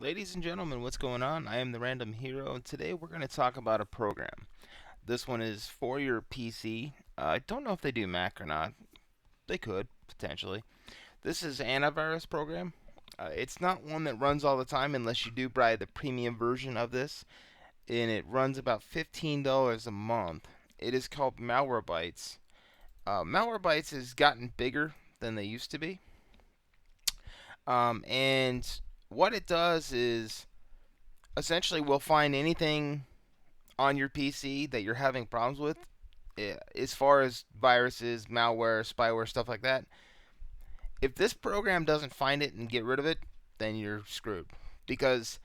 Ladies and gentlemen, what's going on? I am the Random Hero, and today we're going to talk about a program. This one is for your PC. I don't know if they do Mac or not. They could, potentially. This is Antivirus program. It's not one that runs all the time unless you do buy the premium version of this, and it runs about $15 a month. It is called Malwarebytes. Malwarebytes has gotten bigger than they used to be, and what it does is essentially we'll find anything on your PC that you're having problems with, as far as viruses, malware, spyware, stuff like that. If this program doesn't find it and get rid of it, then you're screwed. Because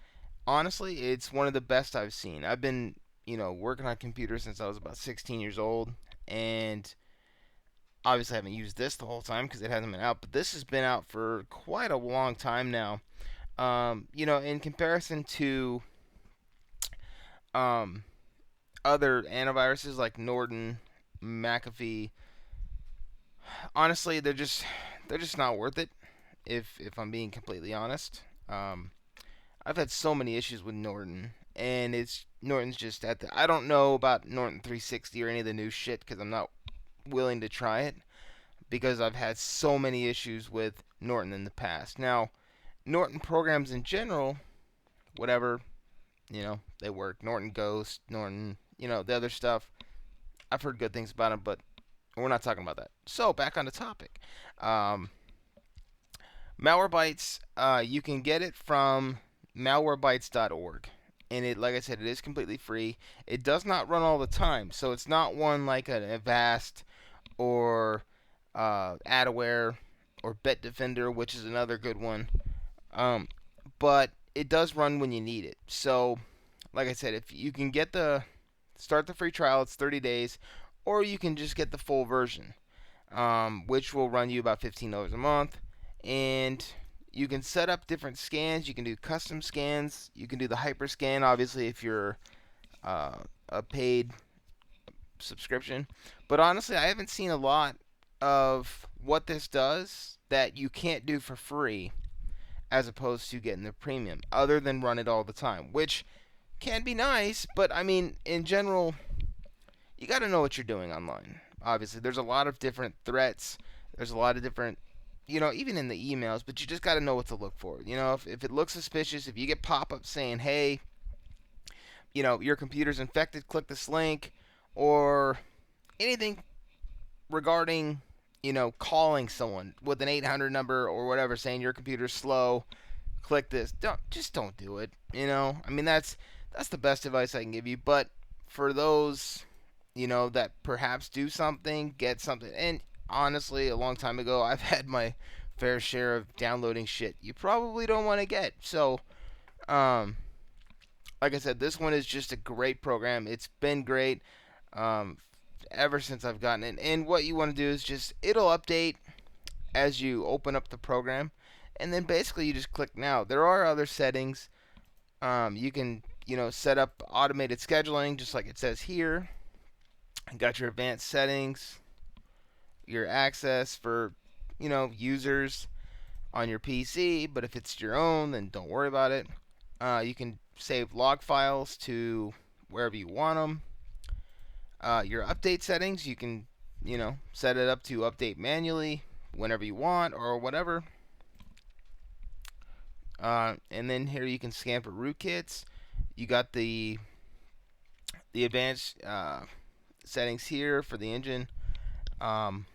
honestly, it's one of the best I've seen. I've been, working on computers since I was about 16 years old, and obviously I haven't used this the whole time because it hasn't been out. But this has been out for quite a long time now. In comparison to um, other antiviruses like Norton, McAfee, honestly, they're just not worth it. If I'm being completely honest, I've had so many issues with Norton, and it's Norton's just at the. I don't know about Norton 360 or any of the new shit because I'm not willing to try it because I've had so many issues with Norton in the past. Now, Norton programs in general, whatever, they work. Norton Ghost, Norton, the other stuff. I've heard good things about them, but we're not talking about that. So back on the topic. Um, Malwarebytes, you can get it from malwarebytes.org. And it, like I said, it is completely free. It does not run all the time, so it's not one like an Avast or Adaware or Bitdefender, which is another good one. Um, but it does run when you need it. So, like I said, if you can get the start the free trial, it's 30 days, or you can just get the full version, which will run you about $15 a month. And you can set up different scans. You can do custom scans. You can do the hyper scan, obviously, if you're a paid subscription. But honestly, I haven't seen a lot of what this does that you can't do for free as opposed to getting the premium, other than run it all the time, which can be nice, but I mean, in general, you got to know what you're doing online. Obviously, there's a lot of different threats. There's a lot of different, even in the emails, but you just got to know what to look for. If it looks suspicious, if you get pop ups saying, hey, your computer's infected, click this link, or anything regarding, calling someone with an 800 number or whatever saying your computer's slow, click this. Don't do it. I mean, that's the best advice I can give you. But for those, that perhaps do something, get something, and honestly, a long time ago, I've had my fair share of downloading shit you probably don't want to get. So, um, like I said, this one is just a great program. It's been great um, ever since I've gotten it. And what you want to do is just it'll update as you open up the program, and then basically you just click now. There are other settings. You can set up automated scheduling just like it says here. You got your advanced settings, your access for users on your PC, but if it's your own, then don't worry about it. You can save log files to wherever you want them. Your update settings, you can set it up to update manually whenever you want or whatever. And then here you can scan for rootkits. You got the advanced settings here for the engine. Um,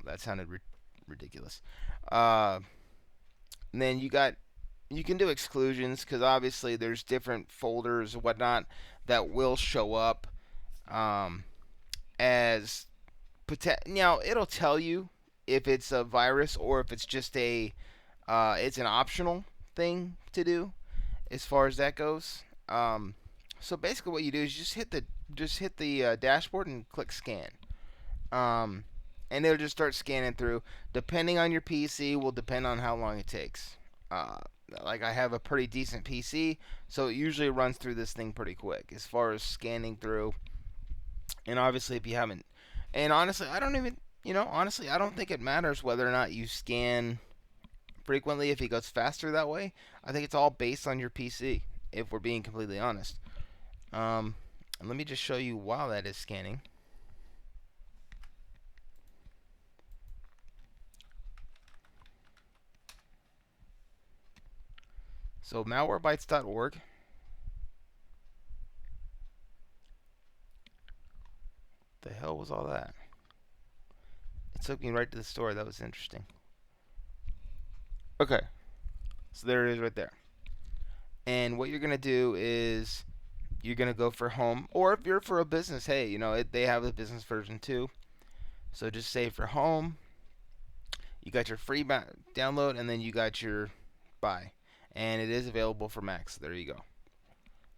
that sounded ridiculous. Uh, and then you can do exclusions because obviously there's different folders and whatnot that will show up um, as now it'll tell you if it's a virus or if it's just it's an optional thing to do as far as that goes. So basically, what you do is just hit the dashboard and click scan, um, and it'll just start scanning through. Depending on your PC, will depend on how long it takes. Uh, like I have a pretty decent PC, so it usually runs through this thing pretty quick as far as scanning through. And obviously, if you haven't, and honestly, I don't even, honestly, I don't think it matters whether or not you scan frequently if it goes faster that way. I think it's all based on your PC, if we're being completely honest. Um, and let me just show you while that is scanning. So malwarebytes.org. The hell was all that? It took me right to the store. That was interesting. Okay, so there it is right there. And what you're gonna do is you're gonna go for home, or if you're for a business, hey, they have a business version too. So just say for home, you got your free download, and then you got your buy, and it is available for Mac. So there you go.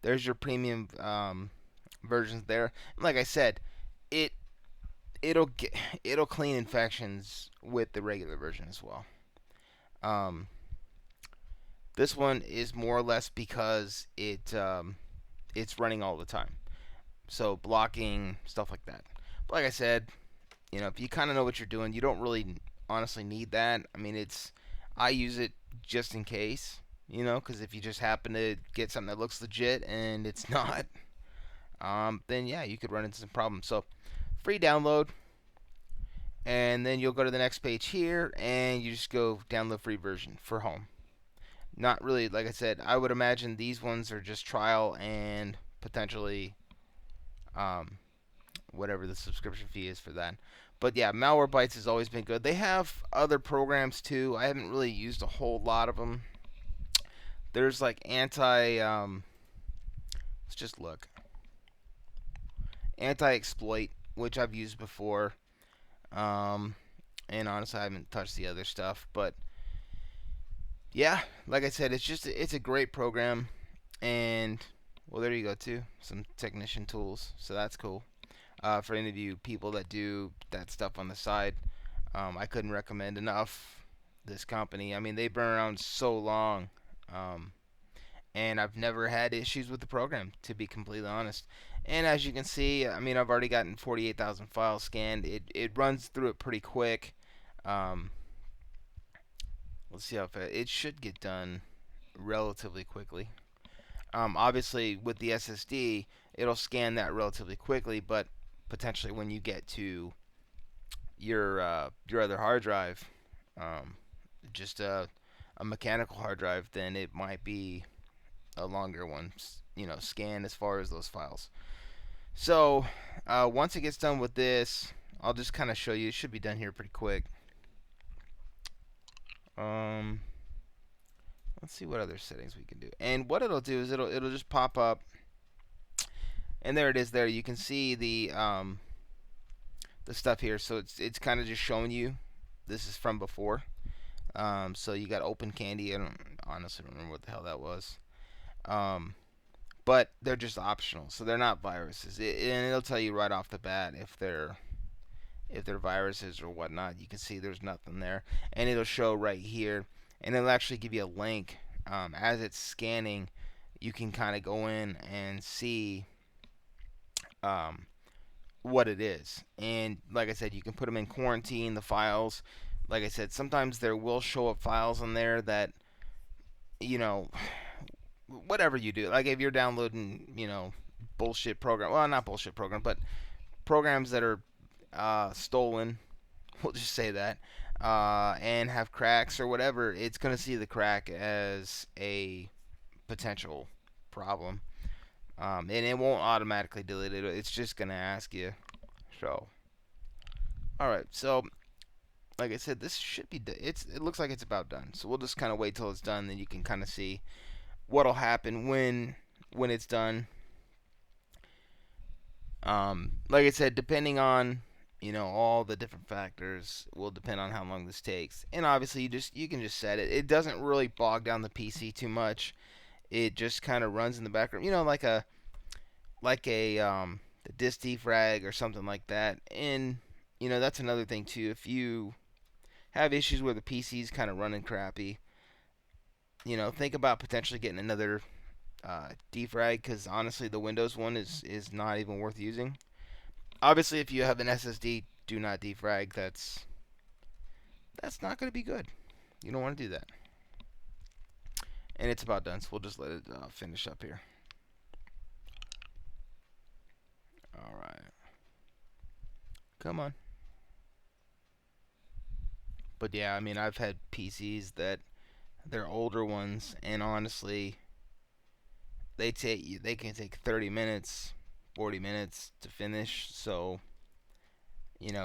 There's your premium versions there. And like I said, it it'll get, it'll clean infections with the regular version as well. Um, this one is more or less because it's running all the time, so blocking stuff like that. But like I said, if you kind of know what you're doing, you don't really honestly need that. I mean, I use it just in case, because if you just happen to get something that looks legit and it's not, then yeah, you could run into some problems. So free download, and then you'll go to the next page here, and you just go download free version for home. Not really, like I said, I would imagine these ones are just trial and potentially um, whatever the subscription fee is for that. But yeah, Malwarebytes has always been good. They have other programs too. I haven't really used a whole lot of them. There's like let's just look. Anti-exploit, which I've used before. And honestly, I haven't touched the other stuff. But yeah, like I said, it's a great program. And well, there you go too. Some technician tools, so that's cool. For any of you people that do that stuff on the side, I couldn't recommend enough this company. I mean, they've been around so long, um, and I've never had issues with the program, to be completely honest. And as you can see, I mean, I've already gotten 48,000 files scanned. It runs through it pretty quick. Um, let's see how fast it should get done relatively quickly. Obviously, with the SSD, it'll scan that relatively quickly, but potentially when you get to your other hard drive, um, just a mechanical hard drive, then it might be a longer one, scan as far as those files. So once it gets done with this, I'll just kind of show you. It should be done here pretty quick. Um, let's see what other settings we can do. And what it'll do is it'll just pop up, and there it is. There you can see the stuff here. So it's kind of just showing you this is from before. So you got Open Candy. I don't honestly remember what the hell that was. But they're just optional, so they're not viruses. And it'll tell you right off the bat if they're viruses or whatnot. You can see there's nothing there, and it'll show right here, and it'll actually give you a link. As it's scanning, you can kind of go in and see what it is. And like I said, you can put them in quarantine, the files. Like I said, sometimes there will show up files in there that, you know, whatever you do. Like if you're downloading, bullshit program. Well, not bullshit program, but programs that are stolen. We'll just say that. And have cracks or whatever, it's going to see the crack as a potential problem. And it won't automatically delete it. It's just going to ask you. So, alright, so like I said, this should be it looks like it's about done. So we'll just kind of wait till it's done, then you can kind of see what'll happen when it's done. Like I said, depending on all the different factors will depend on how long this takes. And obviously you can just set it. It doesn't really bog down the PC too much. It just kind of runs in the background, like a the disk defrag or something like that. And that's another thing too. If you have issues where the PC's kind of running crappy, think about potentially getting another defrag, because honestly the Windows one is not even worth using. Obviously, if you have an SSD, do not defrag. That's not going to be good. You don't want to do that. And it's about done, so we'll just let it finish up here. All right. Come on. But yeah, I mean, I've had PCs that they're older ones, and honestly, they can take 30 minutes, 40 minutes to finish. So,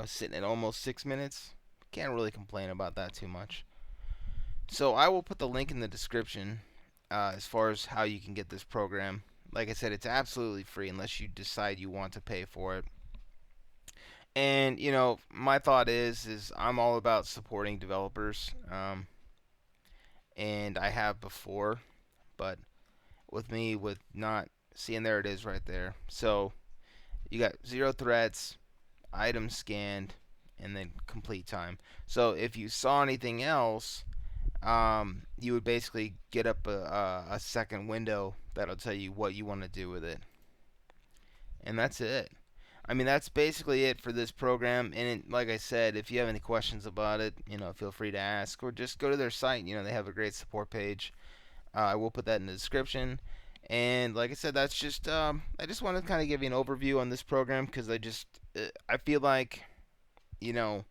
sitting at almost 6 minutes, can't really complain about that too much. So I will put the link in the description as far as how you can get this program. Like I said, it's absolutely free unless you decide you want to pay for it. And my thought is I'm all about supporting developers, and I have before, but with me with not seeing, there it is right there. So you got 0 threats, items scanned, and then complete time. So if you saw anything else, you would basically get up a second window that'll tell you what you want to do with it, and that's it. I mean, that's basically it for this program. And like I said, if you have any questions about it, feel free to ask, or just go to their site. They have a great support page. I will put that in the description. And like I said, that's just I just want to kind of give you an overview on this program because I feel like you know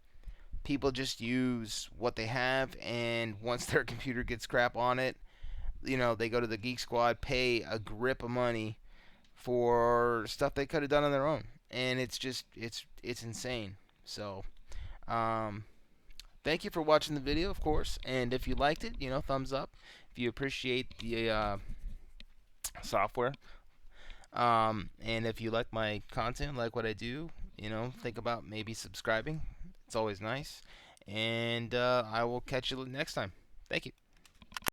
people just use what they have, and once their computer gets crap on it, they go to the Geek Squad, pay a grip of money for stuff they could have done on their own, and it's insane. So, um, thank you for watching the video, of course, and if you liked it, thumbs up. If you appreciate the software, and if you like my content, like what I do, think about maybe subscribing. It's always nice, and I will catch you next time. Thank you.